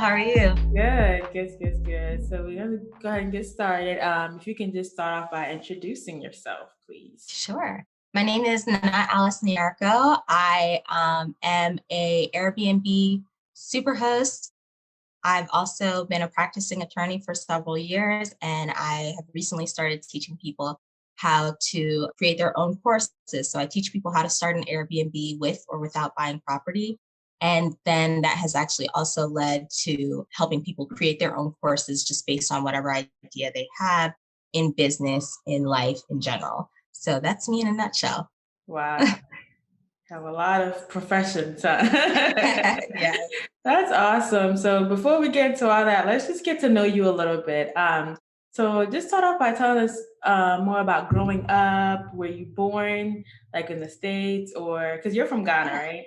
How are you? Good. So we're gonna go ahead and get started. If you can just start off by introducing yourself, please. Sure. My name is Nana Alice Niarco. I am a Airbnb superhost. I've also been a practicing attorney for several years, and I have recently started teaching people how to create their own courses. So I teach people how to start an Airbnb with or without buying property. And then that has actually also led to helping people create their own courses just based on whatever idea they have in business, in life in general. So that's me in a nutshell. Wow, have a lot of professions, huh? Yeah. That's awesome. So before we get into all that, let's just get to know you a little bit. So just start off by telling us more about growing up. Were you born like in the States or because you're from Ghana, right?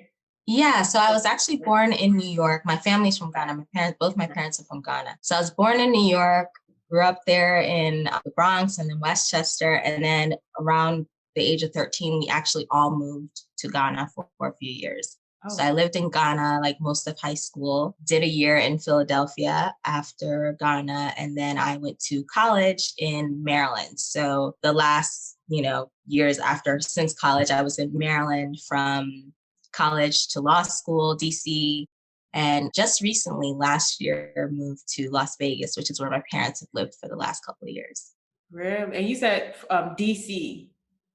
Yeah, so I was actually born in New York. My family's from Ghana. Both my parents are from Ghana. So I was born in New York, grew up there in the Bronx and then Westchester. And then around the age of 13, we actually all moved to Ghana for a few years. So Oh, I lived in Ghana like most of high school, did a year in Philadelphia after Ghana, and then I went to college in Maryland. So the last, years after since college, I was in Maryland from college to law school, DC, and just recently last year moved to Las Vegas, which is where my parents have lived for the last couple of years. really? And you said DC,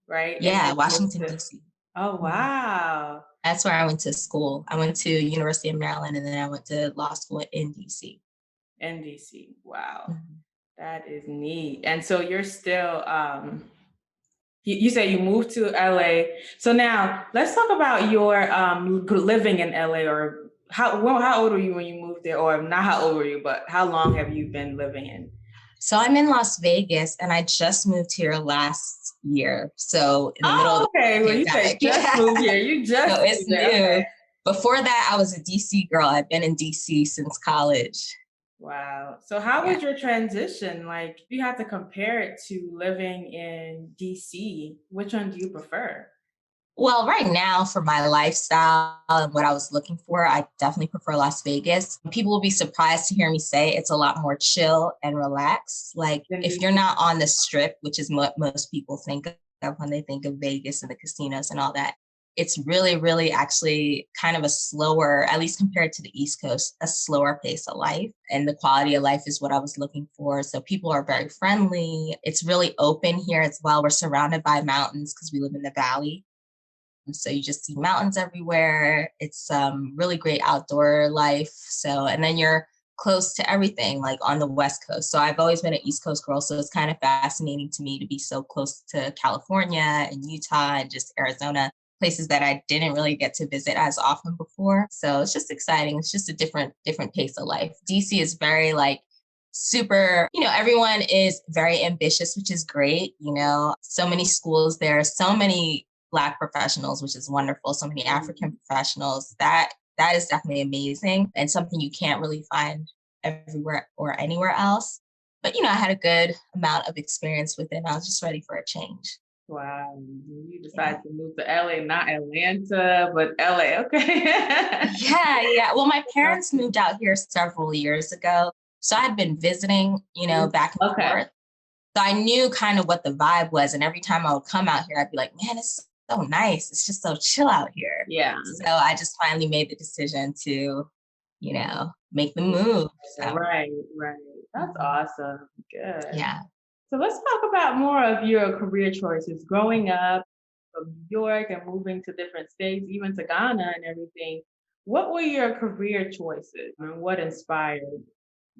right? And Yeah, then you moved Washington, to. DC. Oh, Mhm. wow. That's where I went to school. I went to University of Maryland and then I went to law school in DC. NDC. Wow. Mhm. That is neat. And so you're still you say you moved to LA. So now let's talk about your living in LA or how old were you when you moved there or not how old were you, but how long have you been living in? So I'm in Las Vegas and I just moved here last year. So in the middle of Oh, the okay. Well, you say pandemic. just Yeah. moved here. You So just it's moved there. Okay. new. Before that, I was a DC girl. I've been in DC since college. Wow. So how Yeah. was your transition? Like, if you had to compare it to living in DC, which one do you prefer? Well, right now, for my lifestyle and what I was looking for, I definitely prefer Las Vegas. People will be surprised to hear me say it's a lot more chill and relaxed. Like, Than if you're DC? not on the strip, which is what most people think of when they think of Vegas and the casinos and all that, it's really, really actually kind of a slower, at least compared to the East Coast, a slower pace of life. And the quality of life is what I was looking for. So people are very friendly. It's really open here as well. We're surrounded by mountains because we live in the valley. So you just see mountains everywhere. It's really great outdoor life. So, and then you're close to everything like on the West Coast. So I've always been an East Coast girl. So it's kind of fascinating to me to be so close to California and Utah and just Arizona, places that I didn't really get to visit as often before. So it's just exciting. It's just a different pace of life. DC is very like super, everyone is very ambitious, which is great. So many schools there, so many Black professionals, which is wonderful. So many African professionals. That is definitely amazing and something you can't really find everywhere or anywhere else. But I had a good amount of experience with it. And I was just ready for a change. Wow. You Yeah. decided to move to LA, not Atlanta, but LA. Okay. Yeah, yeah. Well, my parents moved out here several years ago. So I had been visiting, back and Okay. forth. So I knew kind of what the vibe was. And every time I would come out here, I'd be like, man, it's so nice. It's just so chill out here. Yeah. So I just finally made the decision to, make the move. So Right. That's mhm, awesome. Good. yeah. So let's talk about more of your career choices growing up from New York and moving to different states, even to Ghana and everything. What were your career choices and what inspired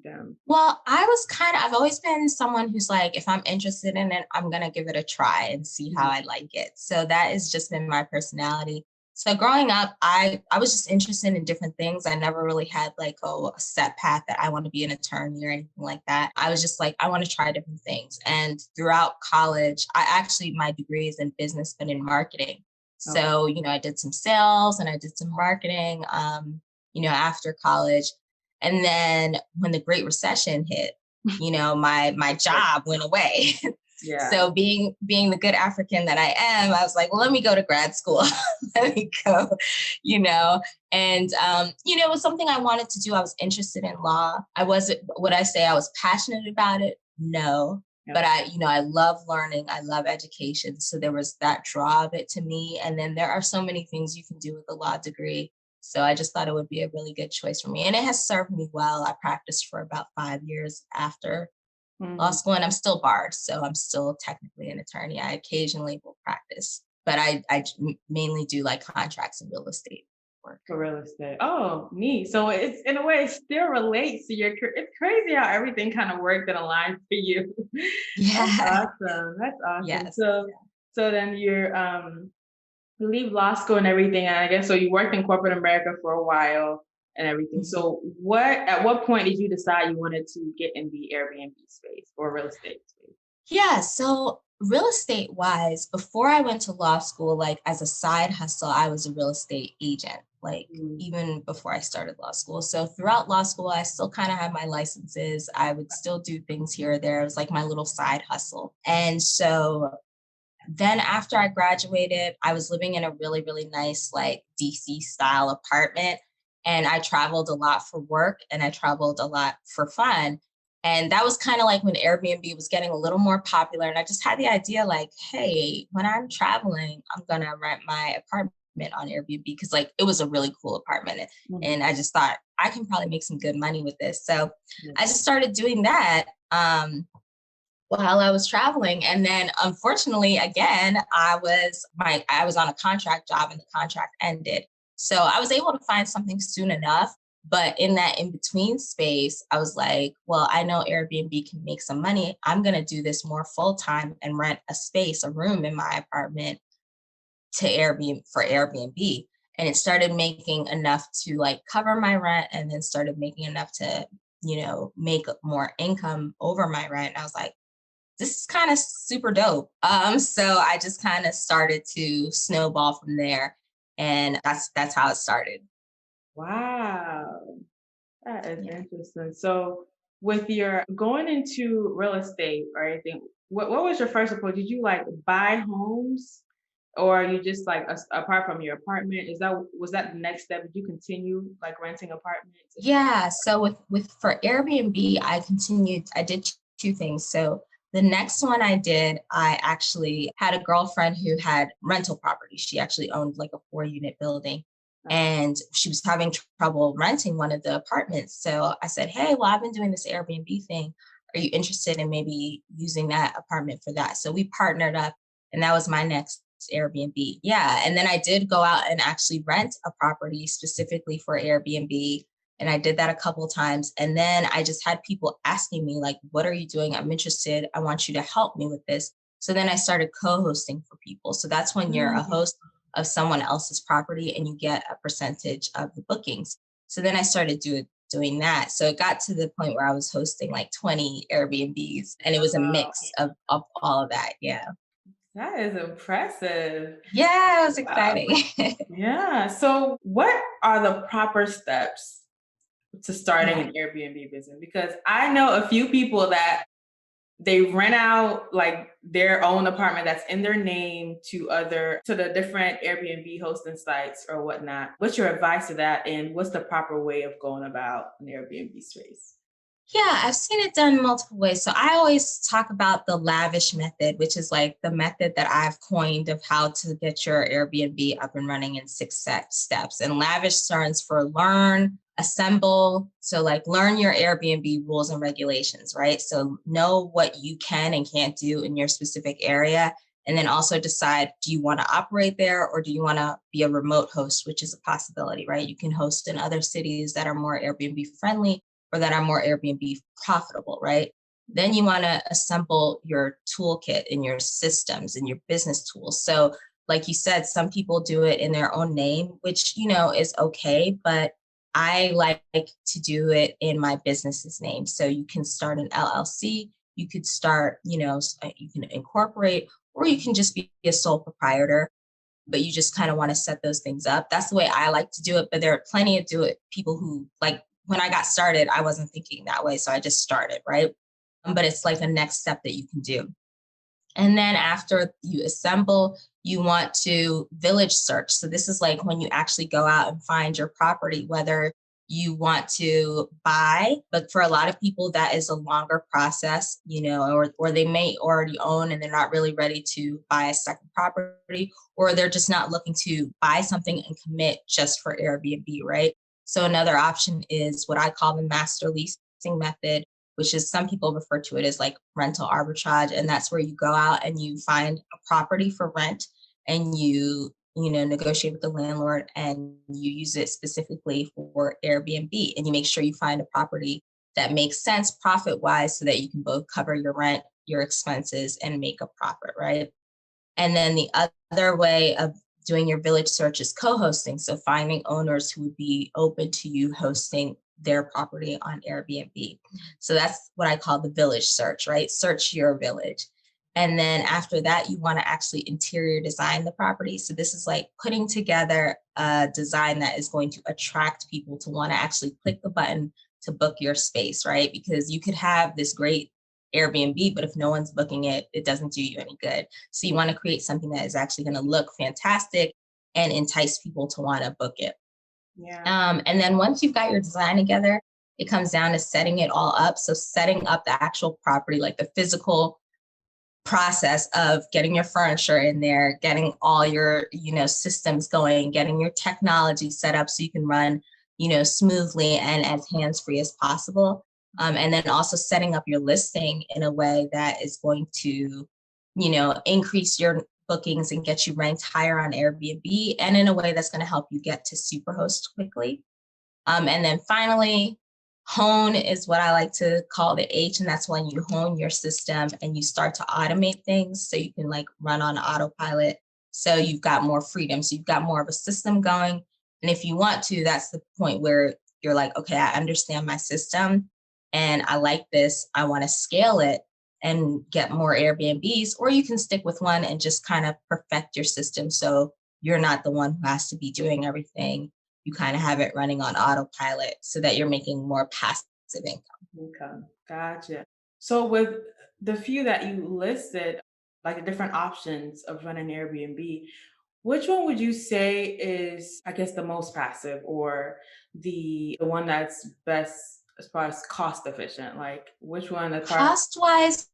them? Well, I've always been someone who's like, if I'm interested in it, I'm going to give it a try and see how Mhm. I like it. So that has just been my personality. So growing up, I was just interested in different things. I never really had like a set path that I want to be an attorney or anything like that. I was just like, I want to try different things. And throughout college, my degree is in business, but in marketing. Okay. So, I did some sales and I did some marketing, after college. And then when the Great Recession hit, my job went away. Yeah. So being the good African that I am, I was like, well, let me go to grad school. Let me go, you know. And it was something I wanted to do. I was interested in law. Would I say I was passionate about it? No. Yeah. But I love learning. I love education. So there was that draw of it to me. And then there are so many things you can do with a law degree. So I just thought it would be a really good choice for me. And it has served me well. I practiced for about 5 years after law school, and I'm still barred. So I'm still technically an attorney. I occasionally will practice, but I mainly do like contracts and real estate work. For real estate. Oh, neat. So it's in a way it still relates to it's crazy how everything kind of worked and aligned for you. That's Yeah. awesome. That's awesome. Yes. So then you leave law school and everything, and I guess so you worked in corporate America for a while and everything. Mhm. So at what point did you decide you wanted to get in the Airbnb space or real estate space? Yeah. So real estate wise, before I went to law school, like as a side hustle, I was a real estate agent, like Mm. even before I started law school. So throughout law school, I still kind of had my licenses. I would still do things here or there. It was like my little side hustle. And so then after I graduated, I was living in a really, really nice, like DC style apartment. And I traveled a lot for work and I traveled a lot for fun. And that was kind of like when Airbnb was getting a little more popular. And I just had the idea like, hey, when I'm traveling, I'm going to rent my apartment on Airbnb because like it was a really cool apartment. Mhm. And I just thought I can probably make some good money with this. So Yeah. I just started doing that. While I was traveling. And then unfortunately, again, I was on a contract job and the contract ended. So I was able to find something soon enough. But in that in between space, I was like, well, I know Airbnb can make some money. I'm going to do this more full time and rent a room in my apartment to Airbnb for Airbnb. And it started making enough to like cover my rent and then started making enough to, make more income over my rent. And I was like, this is kind of super dope. So I just kind of started to snowball from there, and that's how it started. Wow. That is Yeah. interesting. So with your going into real estate or anything, what was your first approach? Did you like buy homes or you just like apart from your apartment? Was that the next step? Did you continue like renting apartments? Yeah. So with for Airbnb, I did two things. So the next one I did, I actually had a girlfriend who had rental property. She actually owned like a 4 unit building and she was having trouble renting one of the apartments. So I said, hey, well, I've been doing this Airbnb thing. Are you interested in maybe using that apartment for that? So we partnered up and that was my next Airbnb. Yeah. And then I did go out and actually rent a property specifically for Airbnb. And I did that a couple of times. And then I just had people asking me, like, what are you doing? I'm interested. I want you to help me with this. So then I started co-hosting for people. So that's when you're a Mm. host of someone else's property and you get a percentage of the bookings. So then I started doing that. So it got to the point where I was hosting like 20 Airbnbs and it was a Wow. mix of all of that. Yeah. That is impressive. Yeah, it was Wow. exciting. Yeah. So what are the proper steps to starting Yeah. an Airbnb business? Because I know a few people that they rent out like their own apartment that's in their name to the different Airbnb hosting sites or whatnot. What's your advice to that? And what's the proper way of going about an Airbnb space? Yeah, I've seen it done multiple ways. So I always talk about the lavish method, which is like the method that I've coined of how to get your Airbnb up and running in steps. And lavish stands for learn, assemble. So like learn your Airbnb rules and regulations, right? So know what you can and can't do in your specific area. And then also decide, do you want to operate there or do you want to be a remote host, which is a possibility, right? You can host in other cities that are more Airbnb friendly or that are more Airbnb profitable, right? Then you want to assemble your toolkit and your systems and your business tools. So, like you said, some people do it in their own name, which, is okay, but I like to do it in my business's name. So you can start an LLC, you could start, you can incorporate, or you can just be a sole proprietor, but you just kind of want to set those things up. That's the way I like to do it. But there are plenty of people who like when I got started, I wasn't thinking that way. So I just started, right? But it's like a next step that you can do. And then after you assemble, you want to village search. So this is like when you actually go out and find your property, whether you want to buy, but for a lot of people that is a longer process, or they may already own and they're not really ready to buy a second property, or they're just not looking to buy something and commit just for Airbnb, right? So another option is what I call the master leasing method, which is some people refer to it as like rental arbitrage. And that's where you go out and you find a property for rent and you negotiate with the landlord and you use it specifically for Airbnb. And you make sure you find a property that makes sense profit wise so that you can both cover your rent, your expenses, and make a profit, right? And then the other way of doing your village search is co-hosting. So finding owners who would be open to you hosting their property on Airbnb. So that's what I call the village search, right? Search your village. And then after that, you want to actually interior design the property. So this is like putting together a design that is going to attract people to want to actually click the button to book your space, right? Because you could have this great Airbnb, but if no one's booking it, it doesn't do you any good. So you want to create something that is actually going to look fantastic and entice people to want to book it. Yeah. And then once you've got your design together, it comes down to setting it all up. So setting up the actual property, like the physical process of getting your furniture in there, getting all your, systems going, getting your technology set up so you can run, smoothly and as hands-free as possible. And then also setting up your listing in a way that is going to, increase your bookings and get you ranked higher on Airbnb, and in a way that's going to help you get to Superhost quickly. And then finally, hone is what I like to call the H, and that's when you hone your system and you start to automate things so you can like run on autopilot. So you've got more freedom. So you've got more of a system going. And if you want to, that's the point where you're like, okay, I understand my system and I like this. I want to scale it and get more Airbnbs, or you can stick with one and just kind of perfect your system. So you're not the one who has to be doing everything. You kind of have it running on autopilot so that you're making more passive income. Okay. Gotcha. So with the few that you listed, like the different options of running Airbnb, which one would you say is, I guess, the most passive or the one that's best as far as cost efficient? Like which one as far Cost wise,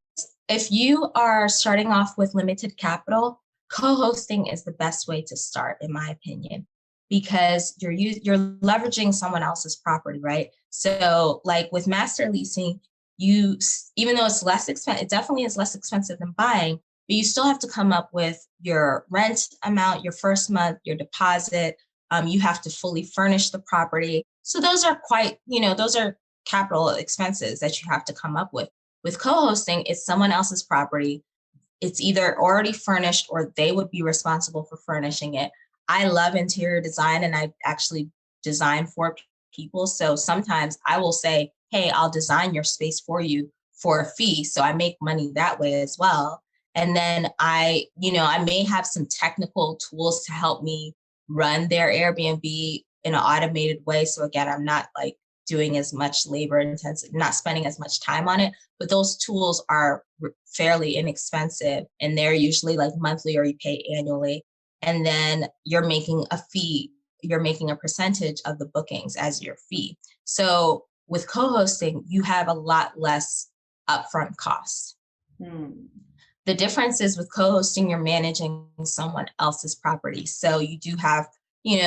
if you are starting off with limited capital, co-hosting is the best way to start, in my opinion, because you're leveraging someone else's property, right? So, like with master leasing, even though it's less expensive, it definitely is less expensive than buying, but you still have to come up with your rent amount, your first month, your deposit. You have to fully furnish the property. So those are those are capital expenses that you have to come up with. With co-hosting, it's someone else's property. It's either already furnished or they would be responsible for furnishing it. I love interior design and I actually design for people. So sometimes I will say, hey, I'll design your space for you for a fee. So I make money that way as well. And then I may have some technical tools to help me run their Airbnb in an automated way. So again, I'm not like doing as much labor intensive, not spending as much time on it, but those tools are fairly inexpensive and they're usually like monthly or you pay annually. And then you're making a fee, you're making a percentage of the bookings as your fee. So with co-hosting, you have a lot less upfront costs. Hmm. The difference is with co-hosting, you're managing someone else's property. So you do have,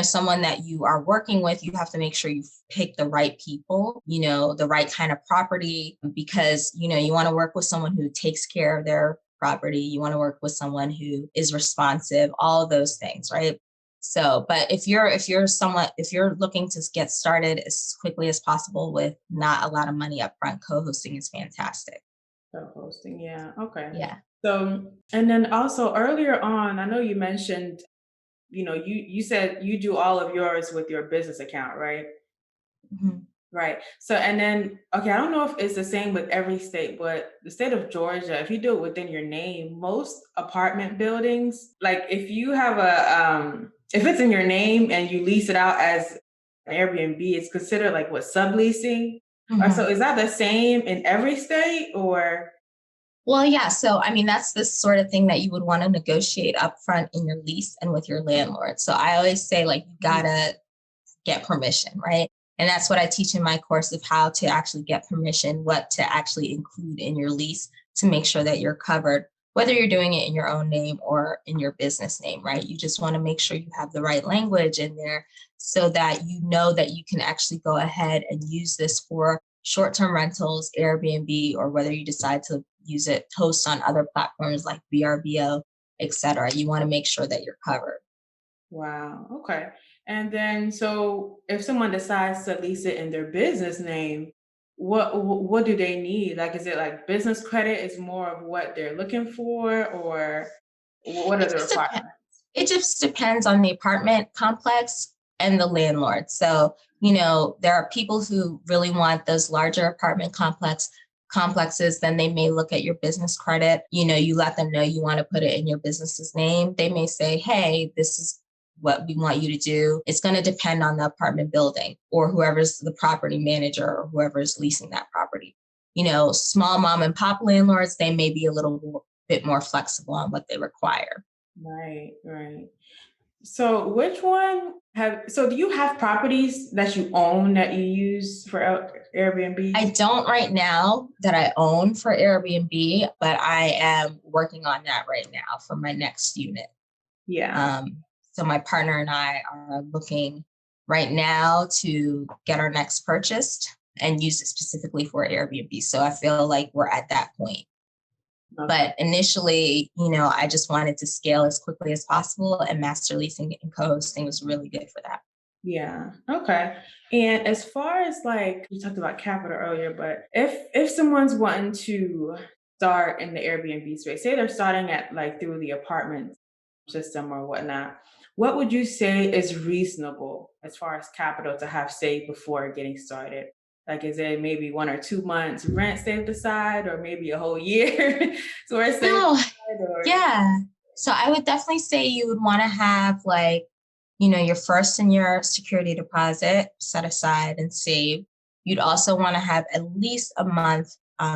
someone that you are working with. You have to make sure you pick the right people, the right kind of property, because, you want to work with someone who takes care of their property. You want to work with someone who is responsive, all of those things, right? So, but if you're looking to get started as quickly as possible with not a lot of money up front, co-hosting is fantastic. Self-hosting, yeah. Okay. Yeah. So, and then also earlier on, I know you mentioned, you said you do all of yours with your business account, right? Mhm. Right. So, and then, okay, I don't know if it's the same with every state, but the state of Georgia, if you do it within your name, most apartment buildings, like if you have if it's in your name and you lease it out as an Airbnb, it's considered like what subleasing. Or so Mhm. is that the same in every state or? Well, yeah. So, I mean, that's the sort of thing that you would want to negotiate upfront in your lease and with your landlord. So I always say, like, you Mhm. gotta get permission, right? And that's what I teach in my course of how to actually get permission, what to actually include in your lease to make sure that you're covered, whether you're doing it in your own name or in your business name, right? You just want to make sure you have the right language in there so that you know that you can actually go ahead and use this for short-term rentals, Airbnb, or whether you decide to use it, host on other platforms like VRBO, et cetera. You want to make sure that you're covered. Wow. Okay. And then, so if someone decides to lease it in their business name, what do they need? Like, is it like business credit is more of what they're looking for, or what are It the just depends. requirements? It just depends on the apartment complex and the landlord. So, there are people who really want those larger apartment complexes, then they may look at your business credit. You let them know you want to put it in your business's name. They may say, hey, this is what we want you to do. It's going to depend on the apartment building or whoever's the property manager or whoever's leasing that property. Small mom and pop landlords, they may be a little bit more flexible on what they require. Right, right. So which one so do you have properties that you own that you use for I Airbnb? don't right now that I own for Airbnb, but I am working on that right now for my next unit. Yeah. So my partner and I are looking right now to get our next purchased and use it specifically for Airbnb. So I feel like we're at that point. Okay. But initially, I just wanted to scale as quickly as possible, and master leasing and co-hosting was really good for that. Yeah. Okay. And as far as like you talked about capital earlier, but if someone's wanting to start in the Airbnb space, say they're starting at like through the apartment system or whatnot, what would you say is reasonable as far as capital to have saved before getting started? Like, is it maybe 1 or 2 months rent saved aside, or maybe a whole year so we're saved No, aside, or yeah. So I would definitely say you would want to have, like, your first and your security deposit set aside and saved. You'd also want to have at least a month,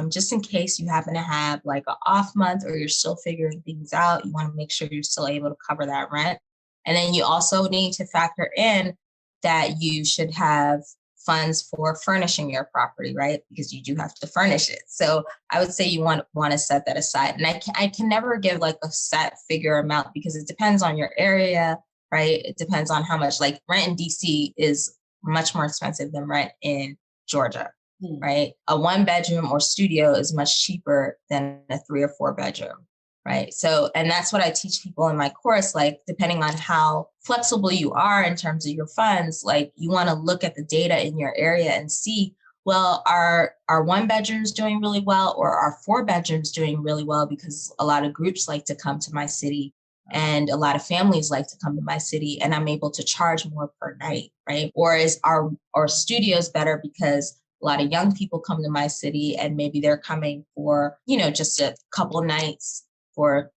just in case you happen to have like an off month or you're still figuring things out. You want to make sure you're still able to cover that rent. And then you also need to factor in that you should have funds for furnishing your property, right? Because you do have to furnish it. So I would say you want to set that aside. And I can never give like a set figure amount because it depends on your area, right? It depends on how much, like, rent in DC is much more expensive than rent in Georgia, Hmm. right? A one bedroom or studio is much cheaper than a 3 or 4 bedroom, right? So, and that's what I teach people in my course, like, depending on how flexible you are in terms of your funds, like, you want to look at the data in your area and see, well, are one bedrooms doing really well, or are 4 bedrooms doing really well? Because a lot of groups like to come to my city and a lot of families like to come to my city, and I'm able to charge more per night, right? Or is our studios better because a lot of young people come to my city and maybe they're coming for, just a couple nights for,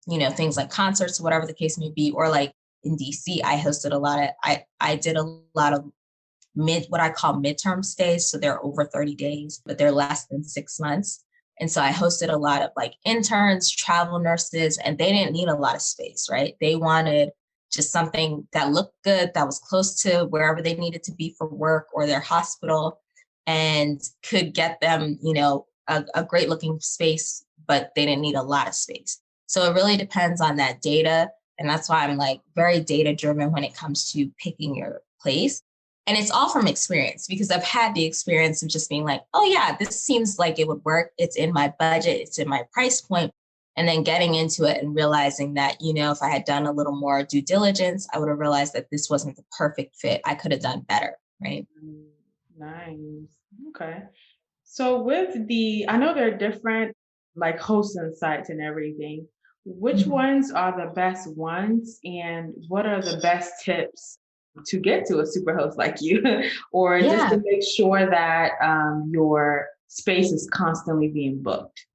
things like concerts, whatever the case may be. Or like in DC, I did a lot of what I call midterm stays. So they're over 30 days, but they're less than 6 months. And so I hosted a lot of like interns, travel nurses, and they didn't need a lot of space, right? They wanted just something that looked good, that was close to wherever they needed to be for work or their hospital, and could get them, a great looking space, but they didn't need a lot of space. So it really depends on that data. And that's why I'm like very data driven when it comes to picking your place. And it's all from experience because I've had the experience of just being like, oh, yeah, this seems like it would work. It's in my budget, it's in my price point. And then getting into it and realizing that, if I had done a little more due diligence, I would have realized that this wasn't the perfect fit. I could have done better. Right. Mm, nice. Okay. So with I know there are different like hosting sites and everything. Which Mhm. ones are the best ones, and what are the best tips to get to a super host like you, or just to Yeah. make sure that your space is constantly being booked?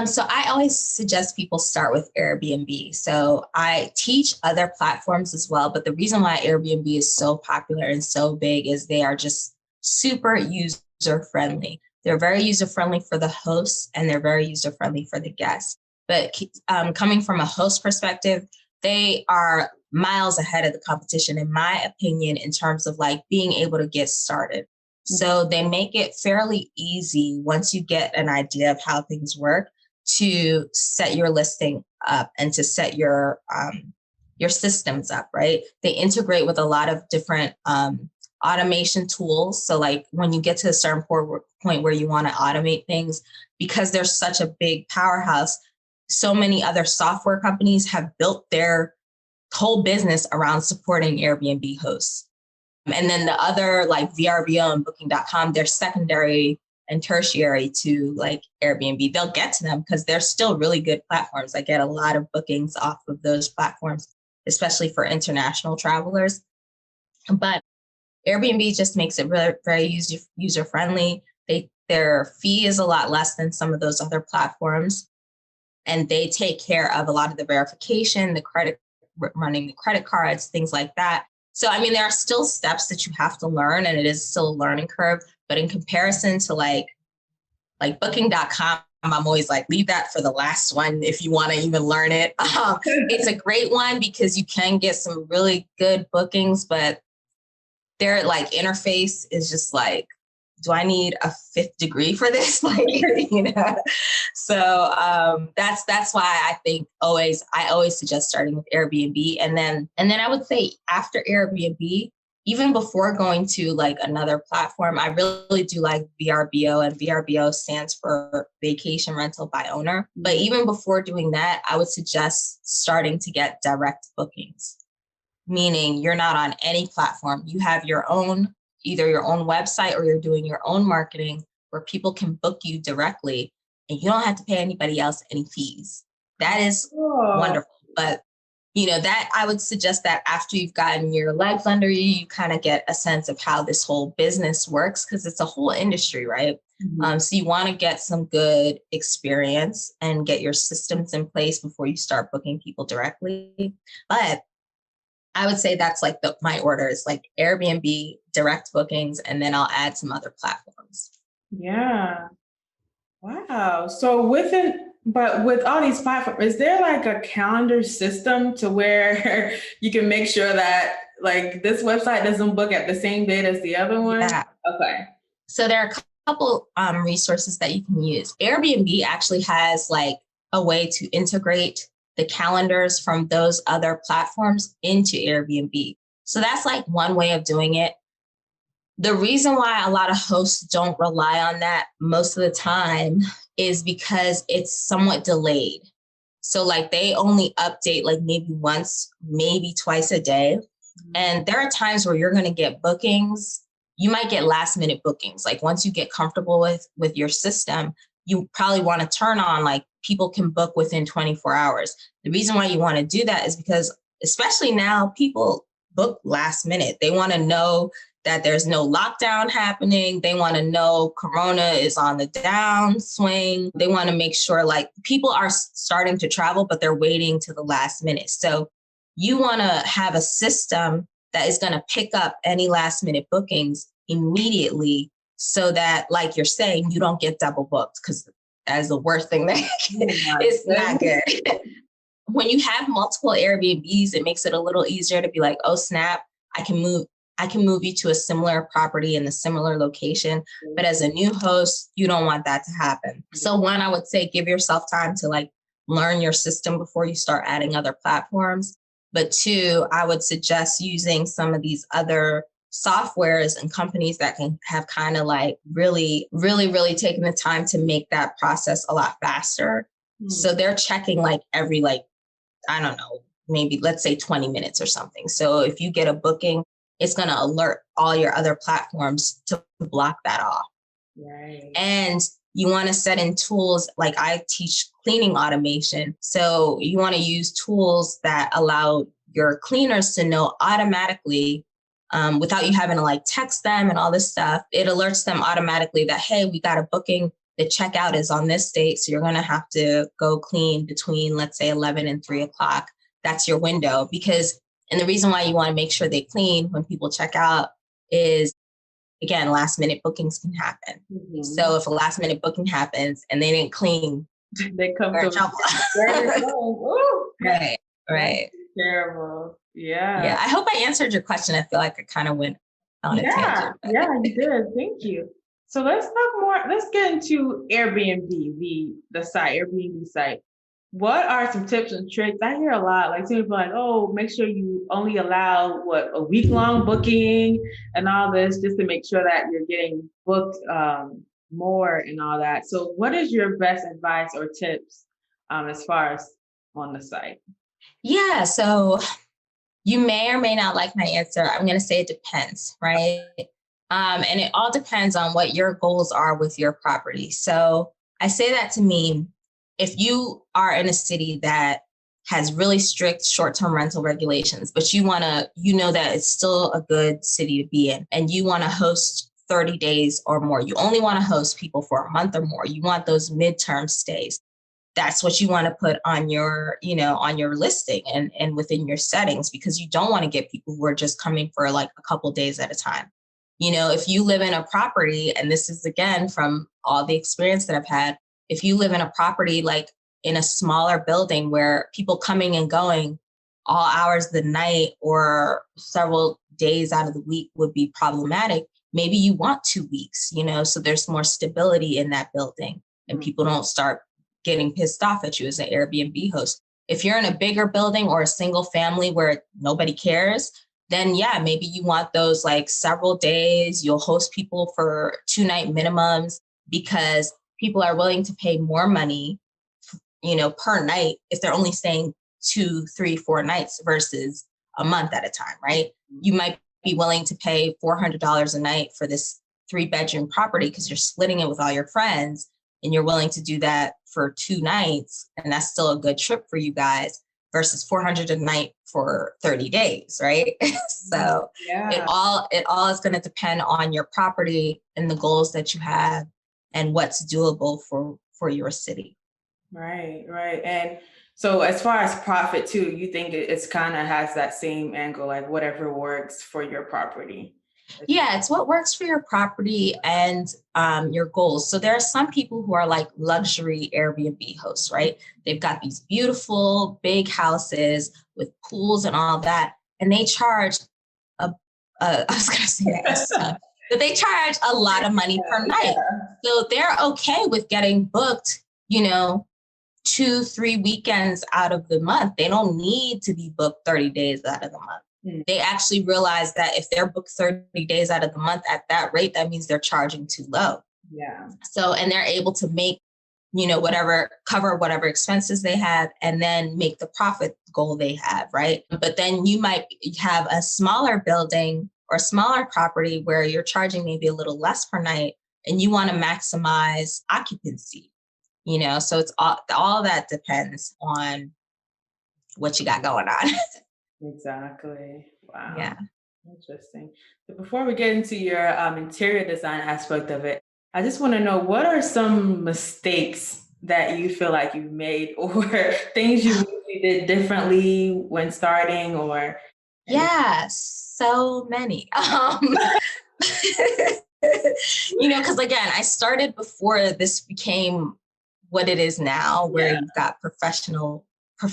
So I always suggest people start with Airbnb. So I teach other platforms as well, but the reason why Airbnb is so popular and so big is they are just super user friendly. They're very user-friendly for the hosts and they're very user-friendly for the guests. But coming from a host perspective, they are miles ahead of the competition, in my opinion, in terms of like being able to get started. So they make it fairly easy once you get an idea of how things work to set your listing up and to set your systems up, right? They integrate with a lot of different automation tools. So like when you get to a certain point where you want to automate things, because they're such a big powerhouse, so many other software companies have built their whole business around supporting Airbnb hosts. And then the other like VRBO and Booking.com, they're secondary and tertiary to like Airbnb. They'll get to them because they're still really good platforms. I get a lot of bookings off of those platforms, especially for international travelers. But Airbnb just makes it really very user friendly. Their fee is a lot less than some of those other platforms, and they take care of a lot of the verification, running the credit cards, things like that. So, I mean, there are still steps that you have to learn, and it is still a learning curve. But in comparison to like Booking.com, I'm always like, leave that for the last one if you want to even learn it. It's a great one because you can get some really good bookings, but their like interface is just like, do I need a 5th degree for this? Like, So that's why I think I always suggest starting with Airbnb. And then I would say after Airbnb, even before going to like another platform, I really do like VRBO, and VRBO stands for Vacation Rental by Owner. But even before doing that, I would suggest starting to get direct bookings, meaning you're not on any platform. You have either your own website or you're doing your own marketing where people can book you directly and you don't have to pay anybody else any fees. That is wonderful. But, that I would suggest that after you've gotten your legs under you, you kind of get a sense of how this whole business works, because it's a whole industry, right? Mm-hmm. So you want to get some good experience and get your systems in place before you start booking people directly. But I would say that's like my order is like Airbnb, direct bookings, and then I'll add some other platforms. Yeah. Wow. So with all these platforms, is there like a calendar system to where you can make sure that like this website doesn't book at the same date as the other one? Yeah. Okay. So there are a couple resources that you can use. Airbnb actually has like a way to integrate the calendars from those other platforms into Airbnb. So that's like one way of doing it. The reason why a lot of hosts don't rely on that most of the time is because it's somewhat delayed. So like they only update like maybe once, maybe twice a day. And there are times where you're going to get bookings. You might get last minute bookings. Like once you get comfortable with your system, you probably want to turn on like people can book within 24 hours. The reason why you want to do that is because especially now people book last minute. They want to know that there's no lockdown happening. They want to know Corona is on the downswing. They want to make sure like people are starting to travel, but they're waiting to the last minute. So you want to have a system that is going to pick up any last minute bookings immediately so that, like you're saying, you don't get double booked, because that is the worst thing that is not good. When you have multiple Airbnbs, it makes it a little easier to be like, oh, snap, I can move you to a similar property in a similar location. But as a new host, you don't want that to happen. So one, I would say give yourself time to like learn your system before you start adding other platforms. But two, I would suggest using some of these other softwares and companies that can have kind of like really, really, really taken the time to make that process a lot faster. So they're checking like every, like, I don't know, maybe let's say 20 minutes or something. So if you get a booking, it's going to alert all your other platforms to block that off. Right. And you want to set in tools, like I teach cleaning automation. So you want to use tools that allow your cleaners to know automatically, without you having to like text them and all this stuff. It alerts them automatically that, hey, we got a booking. The checkout is on this date. So you're going to have to go clean between, let's say, 11 and 3 o'clock. That's your window. And the reason why you want to make sure they clean when people check out is again, last minute bookings can happen. Mm-hmm. So if a last minute booking happens and they didn't clean, they come they're in to trouble. Right, right. Terrible. Yeah. Yeah. I hope I answered your question. I feel like I kind of went on a tangent. Yeah, you did. Thank you. So let's talk more. Let's get into Airbnb, the site, Airbnb site. What are some tips and tricks? I hear a lot, like some people are like, oh, make sure you only allow a week-long booking and all this, just to make sure that you're getting booked more and all that. So what is your best advice or tips as far as on the site? Yeah. So you may or may not like my answer. I'm going to say it depends, right? And it all depends on what your goals are with your property. So I say that to mean if you are in a city that has really strict short-term rental regulations, but you know that it's still a good city to be in, and you want to host 30 days or more. You only want to host people for a month or more. You want those midterm stays. That's what you want to put on your, on your listing and within your settings, because you don't want to get people who are just coming for like a couple days at a time. If you live in a property, and this is again from all the experience that I've had, if you live in a property like in a smaller building where people coming and going all hours of the night or several days out of the week would be problematic, maybe you want 2 weeks, so there's more stability in that building and people don't start getting pissed off at you as an Airbnb host. If you're in a bigger building or a single family where nobody cares, then yeah, maybe you want those like several days. You'll host people for 2-night minimums because people are willing to pay more money, per night if they're only staying 2, 3, 4 nights versus a month at a time, right? You might be willing to pay $400 a night for this 3-bedroom property because you're splitting it with all your friends, and you're willing to do that for 2 nights, and that's still a good trip for you guys, versus $400 a night for 30 days, right? So it all is going to depend on your property and the goals that you have and what's doable for your city. Right. And so as far as profit too, you think it's kind of has that same angle, like whatever works for your property? Yeah, it's what works for your property and your goals. So there are some people who are like luxury Airbnb hosts, right? They've got these beautiful big houses with pools and all that, and they charge I was going to say that, but they charge a lot of money per night. So they're okay with getting booked, 2-3 weekends out of the month. They don't need to be booked 30 days out of the month. They actually realize that if they're booked 30 days out of the month at that rate, that means they're charging too low. Yeah. So, and they're able to make, cover whatever expenses they have and then make the profit goal they have, right? But then you might have a smaller building or smaller property where you're charging maybe a little less per night and you want to maximize occupancy, so it's all that depends on what you got going on. Exactly. Wow. Yeah. Interesting. So before we get into your interior design aspect of it, I just want to know, what are some mistakes that you feel like you've made or things you really did differently when starting or? Yeah, so many. Because again, I started before this became what it is now, where you've got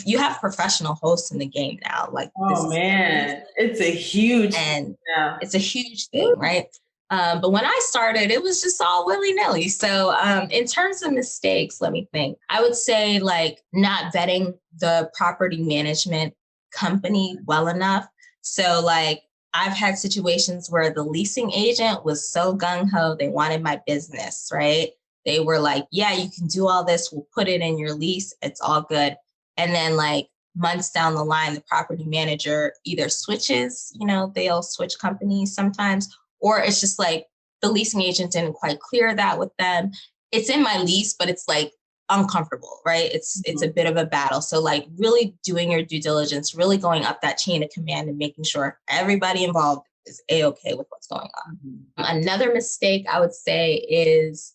you have professional hosts in the game now. Like, oh man, it's a huge it's a huge thing, right? But when I started, it was just all willy-nilly. So in terms of mistakes, let me think. I would say like not vetting the property management company well enough. So like I've had situations where the leasing agent was so gung-ho, they wanted my business, right? They were like, yeah, you can do all this. We'll put it in your lease. It's all good. And then like months down the line, the property manager either switches, they'll switch companies sometimes, or it's just like the leasing agent didn't quite clear that with them. It's in my lease, but it's like uncomfortable, right? It's a bit of a battle. So like really doing your due diligence, really going up that chain of command and making sure everybody involved is A-okay with what's going on. Another mistake I would say is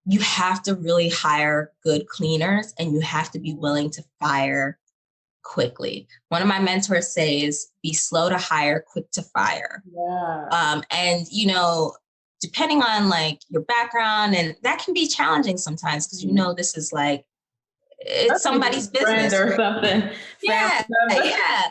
you have to really hire good cleaners and you have to be willing to fire quickly. One of my mentors says, be slow to hire, quick to fire. Yeah. And, depending on like your background, and that can be challenging sometimes because this is like, it's somebody's friend business. or something. Yeah, yeah.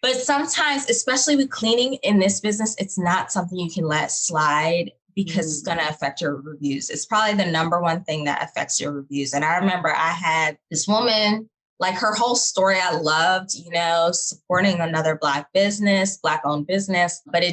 But sometimes, especially with cleaning in this business, it's not something you can let slide because it's going to affect your reviews. It's probably the number one thing that affects your reviews. And I remember I had this woman, like her whole story I loved, supporting another Black owned business, but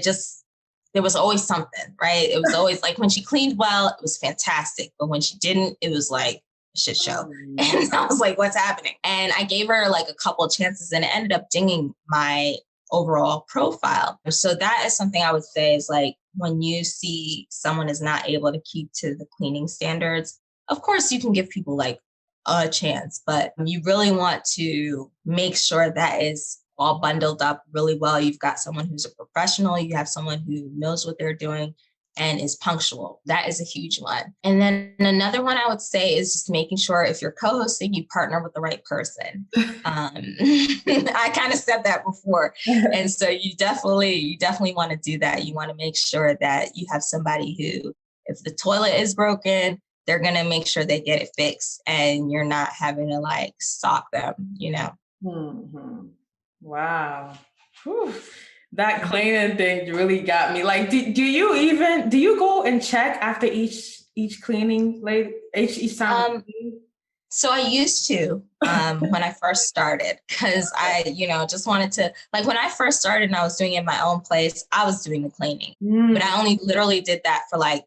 there was always something, right? It was always like when she cleaned well, it was fantastic. But when she didn't, it was like a shit show. And I was like, what's happening? And I gave her like a couple of chances and it ended up dinging my overall profile. So that is something I would say is like, when you see someone is not able to keep to the cleaning standards, of course you can give people like a chance, but you really want to make sure that is all bundled up really well. You've got someone who's a professional, you have someone who knows what they're doing and is punctual. That is a huge one. And then another one I would say is just making sure if you're co-hosting, you partner with the right person. I kind of said that before. And so you definitely want to do that. You want to make sure that you have somebody who, if the toilet is broken, they're going to make sure they get it fixed and you're not having to like stalk them, Mm-hmm. Wow. Whew. That cleaning thing really got me. Like, do you go and check after each cleaning, like each time? So I used to when I first started, because I, just wanted to, like when I first started and I was doing it in my own place, I was doing the cleaning, but I only literally did that for like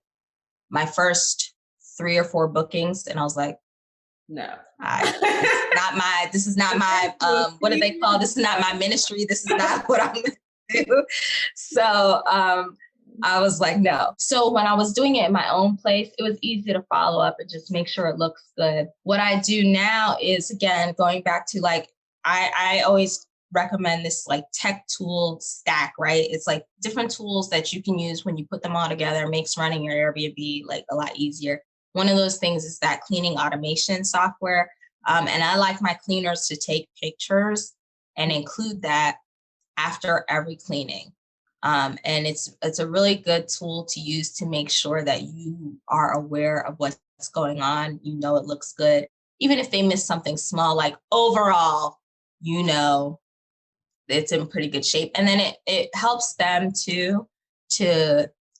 my first 3 or 4 bookings. And I was like, no, this is not my, what do they call? This is not my ministry. This is not what I'm going to do. So I was like, no. So when I was doing it in my own place, it was easy to follow up and just make sure it looks good. What I do now is, again, going back to like, I always recommend this like tech tool stack, right? It's like different tools that you can use when you put them all together, makes running your Airbnb like a lot easier. One of those things is that cleaning automation software. And I like my cleaners to take pictures and include that after every cleaning. And it's a really good tool to use to make sure that you are aware of what's going on. It looks good. Even if they miss something small, like overall, it's in pretty good shape. And then it helps them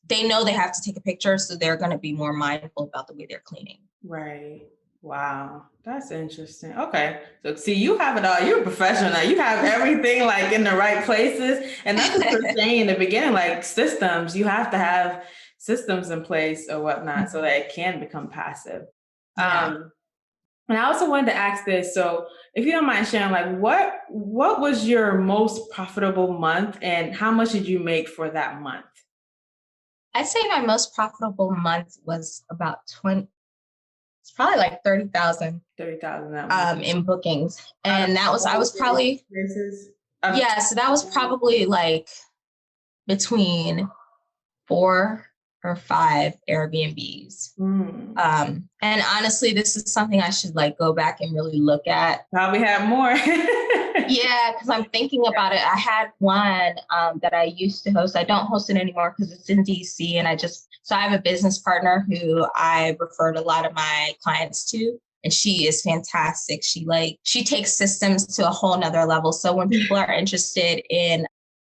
they know they have to take a picture, so they're going to be more mindful about the way they're cleaning. Right. Wow. That's interesting. Okay. So see, you have it all. You're a professional. You have everything like in the right places. And that's what you're saying in the beginning, like systems, you have to have systems in place or whatnot so that it can become passive. Yeah. And I also wanted to ask this. So if you don't mind sharing, like what was your most profitable month and how much did you make for that month? I'd say my most profitable month was about it's probably like 30,000. 30,000 in bookings. And I was probably, so that was probably like between 4 or 5 Airbnbs. And honestly, this is something I should like go back and really look at. Probably have more. Yeah, because I'm thinking about it. I had one that I used to host. I don't host it anymore because it's in DC. And so I have a business partner who I referred a lot of my clients to. And she is fantastic. She takes systems to a whole nother level. So when people are interested in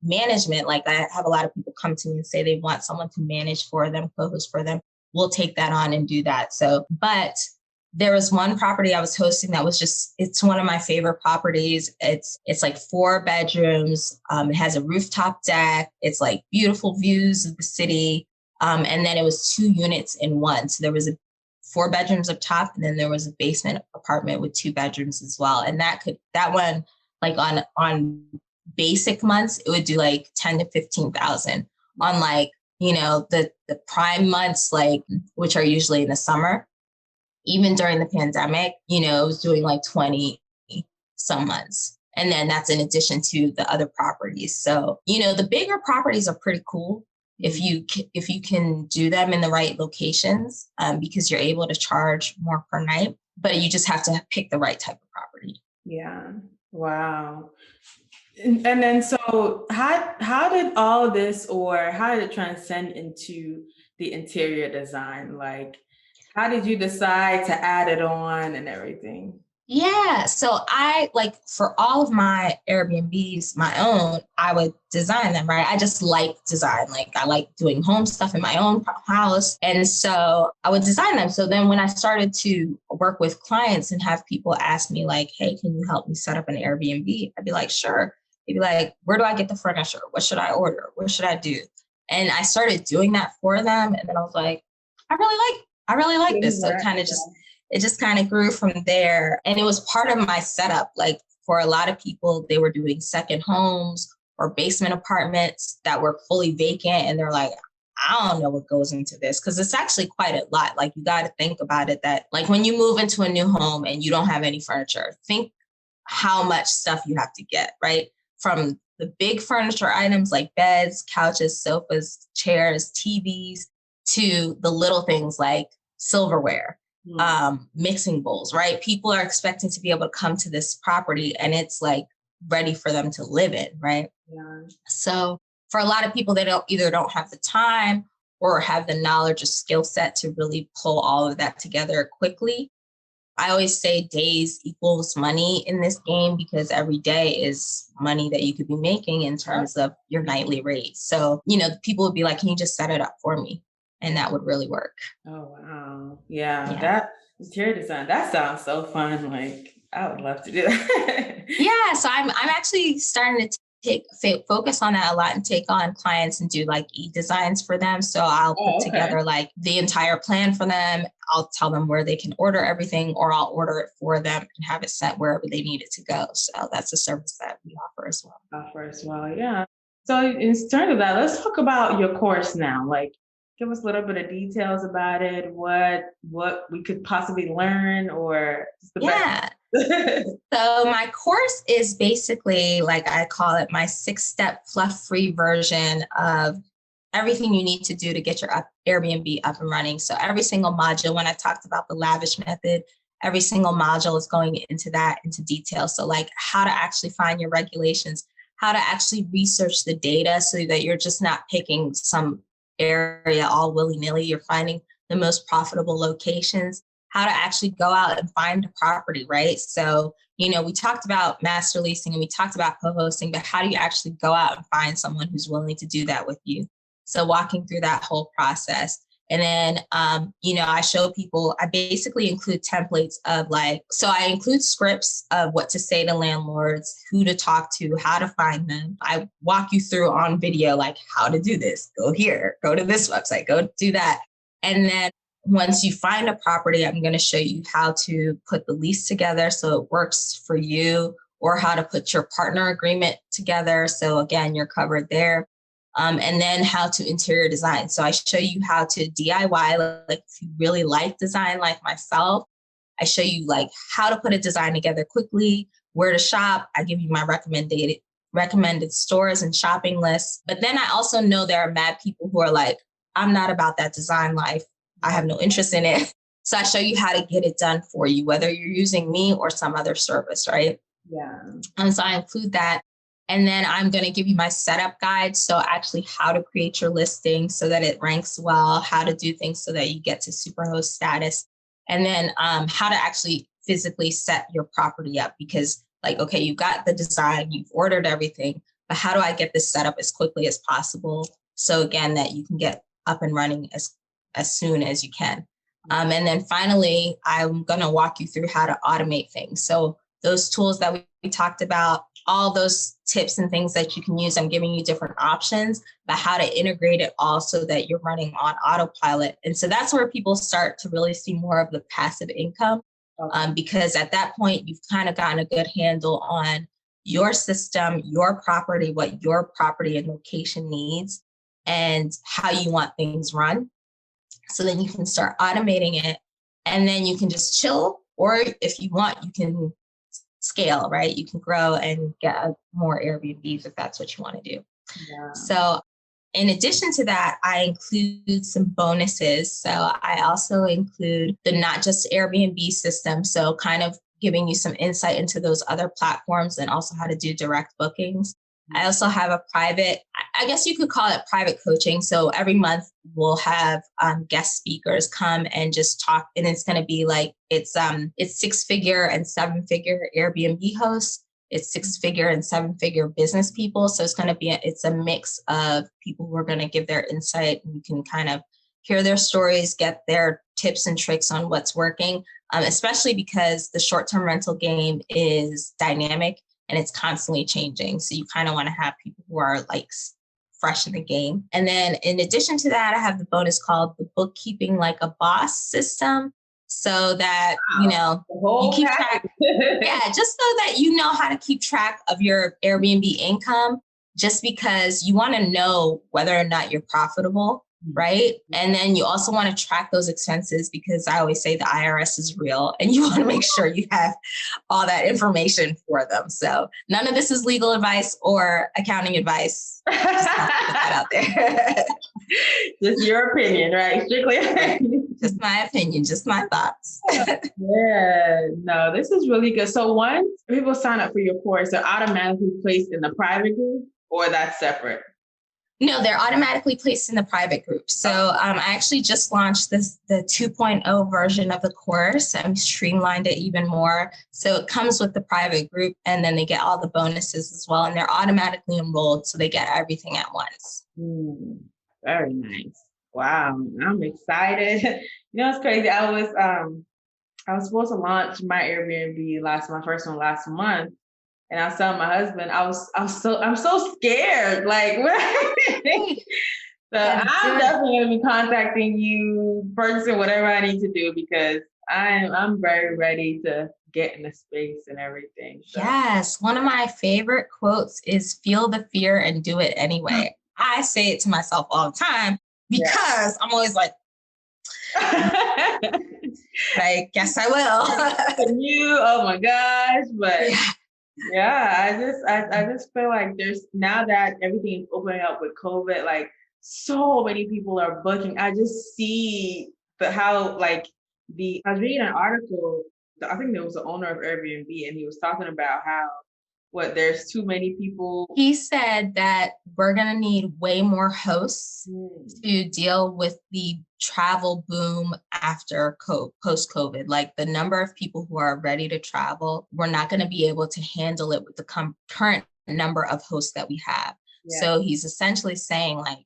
management, like I have a lot of people come to me and say they want someone to manage for them, co-host for them. We'll take that on and do that. So, but there was one property I was hosting that was it's one of my favorite properties. It's like 4 bedrooms. It has a rooftop deck. It's like beautiful views of the city. And then it was 2 units in one. So there was 4 bedrooms up top, and then there was a basement apartment with 2 bedrooms as well. And that one, like on basic months, it would do like 10 to 15,000. On like, the prime months, like, which are usually in the summer, even during the pandemic, it was doing like 20 some months. And then that's in addition to the other properties. So, the bigger properties are pretty cool if you can do them in the right locations, because you're able to charge more per night, but you just have to pick the right type of property. Yeah. Wow. And then, so how did all this, or how did it transcend into the interior design? Like, how did you decide to add it on and everything? Yeah. So I like for all of my Airbnbs, my own, I would design them, right? I just like design. Like I like doing home stuff in my own house. And so I would design them. So then when I started to work with clients and have people ask me like, hey, can you help me set up an Airbnb? I'd be like, sure. They'd be like, where do I get the furniture? What should I order? What should I do? And I started doing that for them. And then I was like, I really like this. So it just kind of grew from there. And it was part of my setup. Like for a lot of people, they were doing second homes or basement apartments that were fully vacant. And they're like, I don't know what goes into this because it's actually quite a lot. Like you got to think about it that like when you move into a new home and you don't have any furniture, think how much stuff you have to get, right? From the big furniture items like beds, couches, sofas, chairs, TVs, to the little things like silverware, mixing bowls, right? People are expecting to be able to come to this property and it's like ready for them to live in, right? Yeah. So for a lot of people, they don't have the time or have the knowledge or skill set to really pull all of that together quickly. I always say days equals money in this game because every day is money that you could be making in terms of your nightly rate. So, people would be like, can you just set it up for me? And that would really work. Oh, wow. Yeah, Yeah. that interior design, that sounds so fun. Like, I would love to do that. Yeah. So I'm actually starting to focus on that a lot and take on clients and do like e-designs for them. So I'll put Oh, okay. together like the entire plan for them. I'll tell them where they can order everything or I'll order it for them and have it sent wherever they need it to go. So that's a service that we offer as well. Offer as well, yeah. So in terms of that, let's talk about your course now. Like, give us a little bit of details about it, what we could possibly learn, or just the Yeah. background. So my course is basically like I call it my 6-step fluff-free version of everything you need to do to get your Airbnb up and running. So every single module, when I talked about the lavish method, every single module is going into detail. So like how to actually find your regulations, how to actually research the data so that you're just not picking some area all willy-nilly. You're finding the most profitable locations, how to actually go out and find a property, right? So, we talked about master leasing and we talked about co-hosting, but how do you actually go out and find someone who's willing to do that with you? So walking through that whole process. And then, I show people, I basically include templates of so I include scripts of what to say to landlords, who to talk to, how to find them. I walk you through on video, like how to do this, go here, go to this website, go do that. And then once you find a property, I'm going to show you how to put the lease together so it works for you, or how to put your partner agreement together. So again, you're covered there. And then how to interior design. So I show you how to DIY, like if you really like design like myself, I show you like how to put a design together quickly, where to shop. I give you my recommended stores and shopping lists. But then I also know there are mad people who are like, I'm not about that design life. I have no interest in it. So I show you how to get it done for you, whether you're using me or some other service, right? Yeah. And so I include that. And then I'm going to give you my setup guide. So actually how to create your listing so that it ranks well, how to do things so that you get to superhost status, and then how to actually physically set your property up. Because okay, you've got the design, you've ordered everything, but how do I get this set up as quickly as possible? So again, that you can get up and running as soon as you can. And then finally, I'm going to walk you through how to automate things. So those tools that we talked about, all those tips and things that you can use, I'm giving you different options, but how to integrate it all so that you're running on autopilot. And so that's where people start to really see more of the passive income, because at that point, you've kind of gotten a good handle on your system, your property, what your property and location needs, and how you want things run. So then you can start automating it, and then you can just chill, or if you want, you can scale, right? You can grow and get more Airbnbs if that's what you want to do. Yeah. So in addition to that, I include some bonuses. So I also include the not just Airbnb system. So kind of giving you some insight into those other platforms and also how to do direct bookings. I also have a private, I guess you could call it private coaching. So every month we'll have guest speakers come and just talk. And it's going to be like, it's 6-figure and 7-figure Airbnb hosts. It's 6-figure and 7-figure business people. So it's going to be, it's a mix of people who are going to give their insight, and you can kind of hear their stories, get their tips and tricks on what's working, especially because the short-term rental game is dynamic and it's constantly changing. So you kind of want to have people who are like fresh in the game. And then in addition to that, I have the bonus called the bookkeeping like a boss system. So that, you know, you keep track. Yeah, just so that you know how to keep track of your Airbnb income, just because you want to know whether or not you're profitable, right? And then you also want to track those expenses, because I always say the IRS is real and you want to make sure you have all that information for them. So none of this is legal advice or accounting advice. Just have to put that out there. Just your opinion, right? Strictly just my opinion, just my thoughts. Yeah, no, this is really good. So once people sign up for your course, they're automatically placed in the private group, or that's separate? No, they're automatically placed in the private group. So I actually just launched the 2.0 version of the course. I'm streamlined it even more. So it comes with the private group, and then they get all the bonuses as well. And they're automatically enrolled, so they get everything at once. Very nice. Wow, I'm excited. You know, it's crazy. I was supposed to launch my Airbnb my first one last month. And I was telling my husband, I'm so scared. Like, so I'm definitely gonna be contacting you, purchasing whatever I need to do, because I'm very ready to get in the space and everything. So. Yes, one of my favorite quotes is "Feel the fear and do it anyway." I say it to myself all the time because I'm always like, I guess I will. And you, oh my gosh, but. Yeah, I just feel like there's, now that everything's opening up with COVID, like so many people are booking. I just see how like I was reading an article, I think there was the owner of Airbnb, and he was talking about how there's too many people. He said that we're going to need way more hosts to deal with the travel boom after post-COVID. Like the number of people who are ready to travel, we're not going to be able to handle it with the current number of hosts that we have. Yeah. So he's essentially saying, like,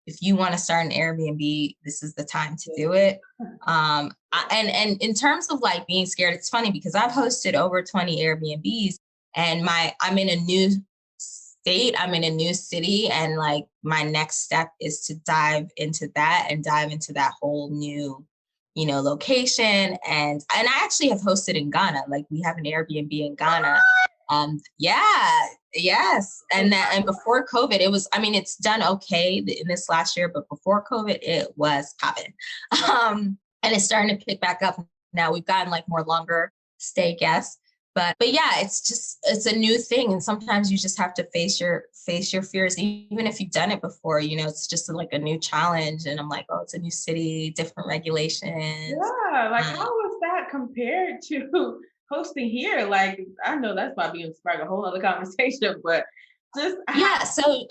if you want to start an Airbnb, this is the time to do it. And in terms of like being scared, it's funny because I've hosted over 20 Airbnbs. And I'm in a new state, I'm in a new city, and like my next step is to dive into that whole new, you know, location. And I actually have hosted in Ghana. Like we have an Airbnb in Ghana. Yes. And before COVID, it's done okay in this last year, but before COVID, it was popping. And it's starting to pick back up. Now we've gotten like more longer stay guests. But yeah, it's a new thing. And sometimes you just have to face your fears, even if you've done it before, you know, it's just like a new challenge. And I'm like, oh, it's a new city, different regulations. Yeah. Like how was that compared to hosting here? Like, I know that's probably going to spark a whole other conversation, but just. Yeah. So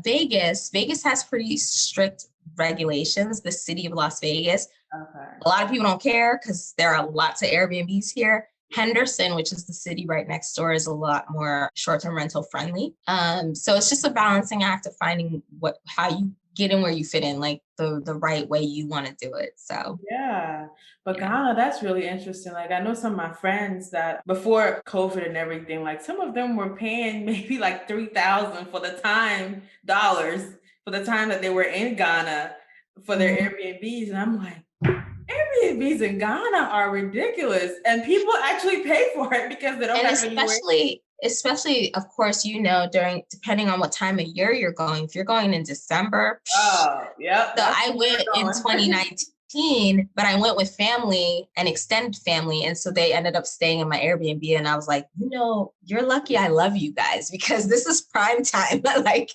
Vegas has pretty strict regulations, the city of Las Vegas. Okay. A lot of people don't care because there are lots of Airbnbs here. Henderson, which is the city right next door, is a lot more short-term rental friendly. So it's just a balancing act of finding how you get in where you fit in, like the right way you want to do it. So yeah, but Ghana, that's really interesting. Like I know some of my friends that before COVID and everything, like some of them were paying maybe like $3,000 for the time that they were in Ghana for their Airbnbs, and I'm like, Airbnbs in Ghana are ridiculous, and people actually pay for it because they don't have anywhere. Especially, of course, you know, depending on what time of year you're going. If you're going in December, oh, yeah. So I went in 2019, but I went with family and extended family, and so they ended up staying in my Airbnb. And I was like, you know, you're lucky. I love you guys because this is prime time. Like,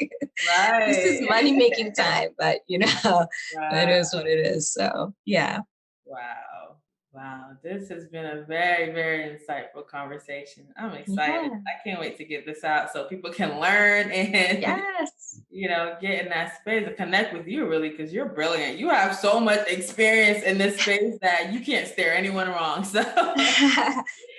this is money making time. But you know, It is what it is. So yeah. Wow. Wow, this has been a very, very insightful conversation. I'm excited. Yeah. I can't wait to get this out so people can learn and Yes. get in that space and connect with you really because you're brilliant. You have so much experience in this space that you can't steer anyone wrong. So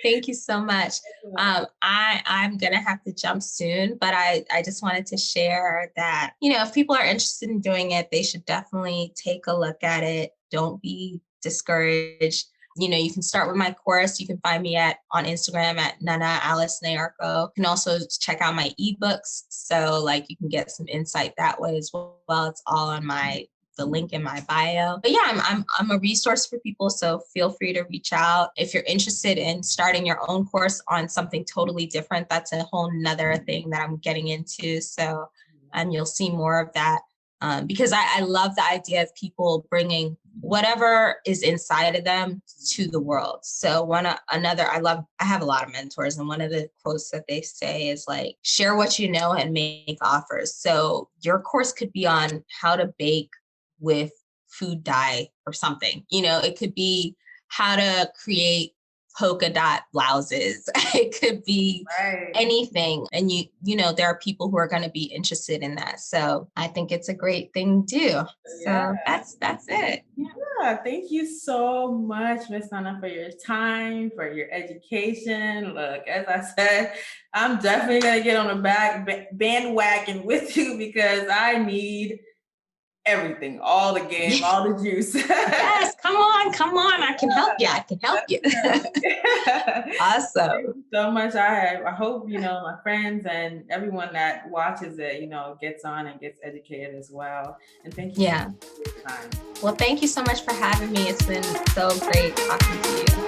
Thank you so much. I'm gonna have to jump soon, but I just wanted to share that, if people are interested in doing it, they should definitely take a look at it. Don't be discouraged. You can start with my course. You can find me on Instagram at Nana Alice Nayarko. You can also check out my ebooks. So like you can get some insight that way as well. It's all on the link in my bio. But yeah, I'm a resource for people. So feel free to reach out. If you're interested in starting your own course on something totally different, that's a whole nother thing that I'm getting into. So, and you'll see more of that. Because I love the idea of people bringing whatever is inside of them to the world. So I have a lot of mentors, and one of the quotes that they say is like, share what you know and make offers. So your course could be on how to bake with food dye or something. It could be how to create polka dot blouses. It could be anything. And there are people who are going to be interested in that. So I think it's a great thing to do. So that's it. Yeah, thank you so much, Miss Nana, for your time, for your education. Look, as I said, I'm definitely gonna get on the bandwagon with you because I need everything, all the game, all the juice. Yes, come on. I can help you. Awesome. Thank you so much. I hope, my friends and everyone that watches it, gets on and gets educated as well. And thank you so much for your time. Well, thank you so much for having me. It's been so great talking to you.